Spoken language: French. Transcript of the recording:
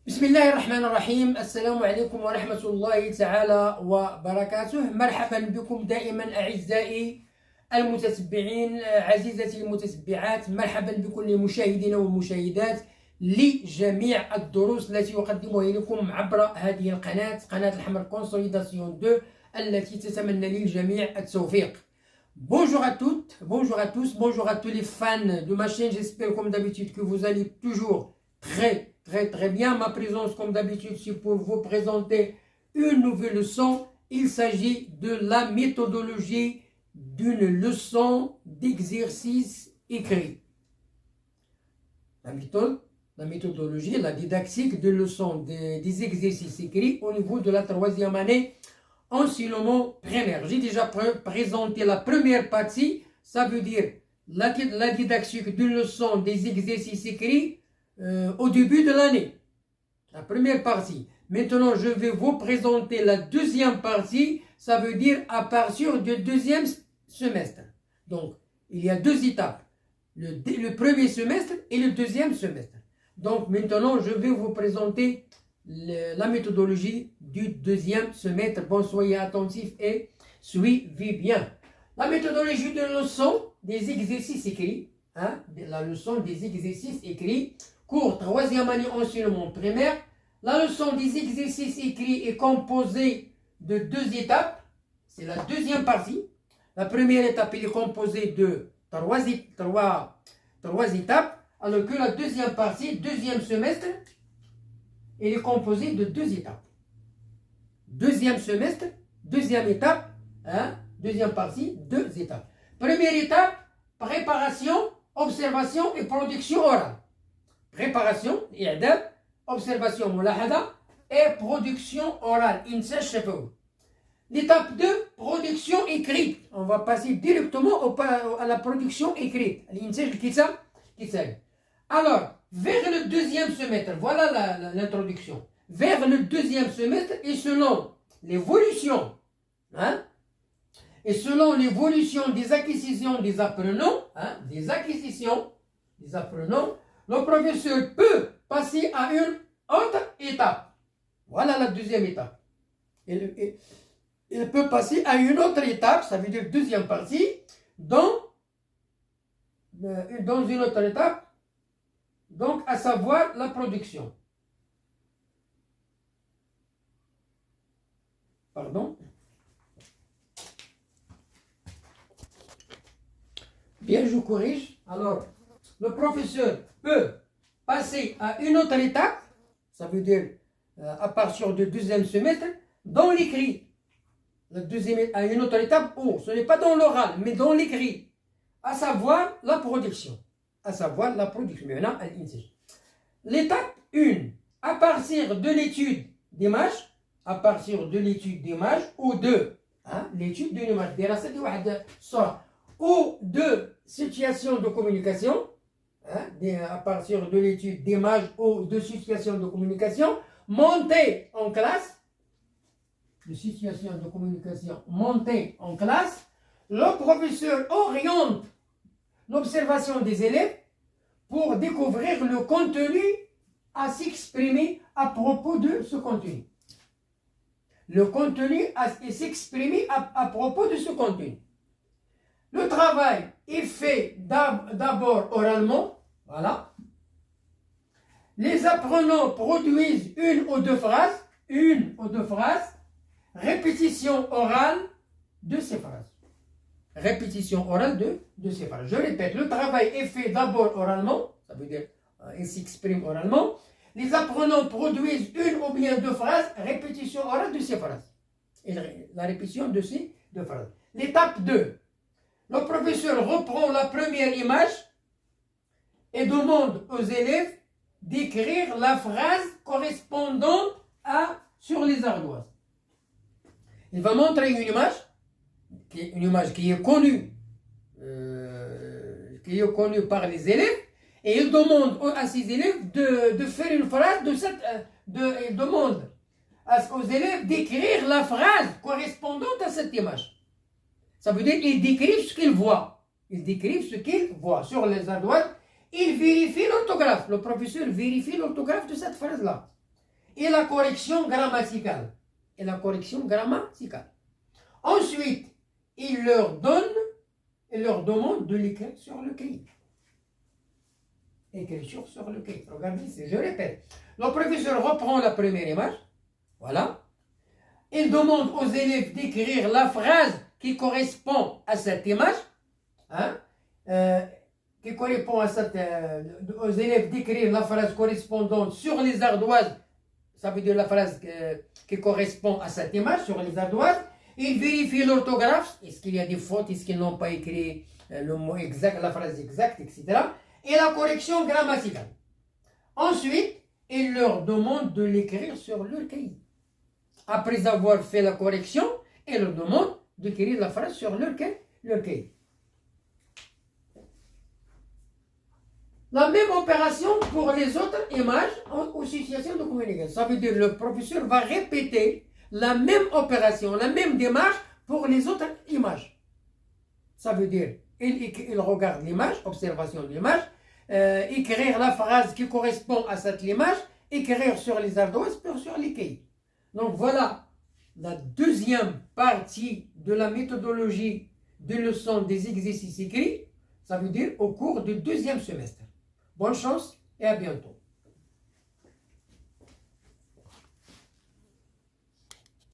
بسم الله الرحمن الرحيم. السلام عليكم ورحمة الله تعالى وبركاته. مرحبا بكم دائما أعزائي المتتبعين، عزيزتي المتتبعات، مرحبا بكل مشاهدينا والمشاهدات لجميع الدروس التي أقدمها لكم عبر هذه القناة، قناة الحمر كونسوليداسيون 2 التي تتمنى للجميع التوفيق. Bonjour à toutes, bonjour à tous, bonjour à tous les fans de ma chaîne. J'espère comme d'habitude que vous allez toujours très bien. Ma présence comme d'habitude c'est pour vous présenter une nouvelle leçon. Il s'agit de la méthodologie d'une leçon d'exercice écrit. La méthodologie, la didactique de leçons des exercices écrits au niveau de la troisième année enseignement primaire. J'ai déjà présenté la première partie, ça veut dire la didactique d'une leçon des exercices écrits au début de l'année. La première partie. Maintenant, je vais vous présenter la deuxième partie, ça veut dire à partir du deuxième semestre. Donc, il y a deux étapes, le premier semestre et le deuxième semestre. Donc, maintenant, je vais vous présenter la méthodologie du deuxième semestre. Bon, soyez attentifs et suivez bien. La méthodologie de leçon des exercices écrits, la leçon des exercices écrits, cours troisième année enseignement primaire. La leçon des exercices écrits est composée de deux étapes. C'est la deuxième partie. La première étape est composée de trois étapes, alors que la deuxième partie, deuxième semestre, elle est composée de deux étapes. Deuxième semestre, deuxième étape, deuxième partie, deux étapes. Première étape, préparation, observation et production orale. Préparation, i'dad, observation, mulahada, et production orale, L'étape 2, production écrite. On va passer directement à la production écrite. Alors, vers le deuxième semestre, voilà l'introduction. Vers le deuxième semestre et selon l'évolution, des acquisitions des apprenants, le professeur peut passer à une autre étape. Voilà la deuxième étape. Il peut passer à une autre étape, ça veut dire deuxième partie, dans une autre étape, donc à savoir la production. Pardon. Bien, je corrige. Alors, le professeur peut passer à une autre étape, ça veut dire à partir du deuxième semestre, dans l'écrit. À une autre étape, ce n'est pas dans l'oral, mais dans l'écrit, à savoir la production. Maintenant, l'étape 1, à partir de l'étude d'images, ou de l'étude d'une image, ou de situation de communication, à partir de l'étude d'images ou de situation de communication, montée en classe, le professeur oriente l'observation des élèves pour découvrir le contenu à s'exprimer à propos de ce contenu. Le travail est fait d'abord oralement. Voilà. Les apprenants produisent une ou deux phrases. Répétition orale de ces phrases. Je répète, le travail est fait d'abord oralement, ça veut dire il s'exprime oralement. Les apprenants produisent une ou bien deux phrases, répétition orale de ces phrases. Et la répétition de ces deux phrases. L'étape 2. Le professeur reprend la première image et demande aux élèves d'écrire la phrase correspondante sur les ardoises. Il va montrer une image qui est connue par les élèves, et il demande à ses élèves de faire une phrase il demande aux élèves d'écrire la phrase correspondante à cette image. Ça veut dire qu'ils décrivent ce qu'ils voient. Sur les ardoises. Il vérifie l'orthographe. Le professeur vérifie l'orthographe de cette phrase-là. et la correction grammaticale. Et la correction grammaticale. Ensuite, il leur demande de l'écrire sur le cahier. Écriture sur le cahier. Regardez, je répète. Le professeur reprend la première image. Voilà. Il demande aux élèves d'écrire la phrase qui correspond à cette image. Hein? Qui correspond à cette, aux élèves d'écrire la phrase correspondante sur les ardoises. Ça veut dire la phrase qui correspond à cette image sur les ardoises. Il vérifie l'orthographe. Est-ce qu'il y a des fautes? Est-ce qu'ils n'ont pas écrit le mot exact, la phrase exacte, etc. Et la correction grammaticale. Ensuite, il leur demande de l'écrire sur leur cahier. Après avoir fait la correction, il leur demande d'écrire la phrase sur leur cahier. La même opération pour les autres images aux situations de communication. Ça veut dire que le professeur va répéter la même opération, la même démarche pour les autres images. Ça veut dire il regarde l'image, observation de l'image, écrire la phrase qui correspond à cette image, écrire sur les ardoises, sur les cahiers. Donc voilà la deuxième partie de la méthodologie de leçon des exercices écrits. Ça veut dire au cours du deuxième semestre. Bonne chance et à bientôt.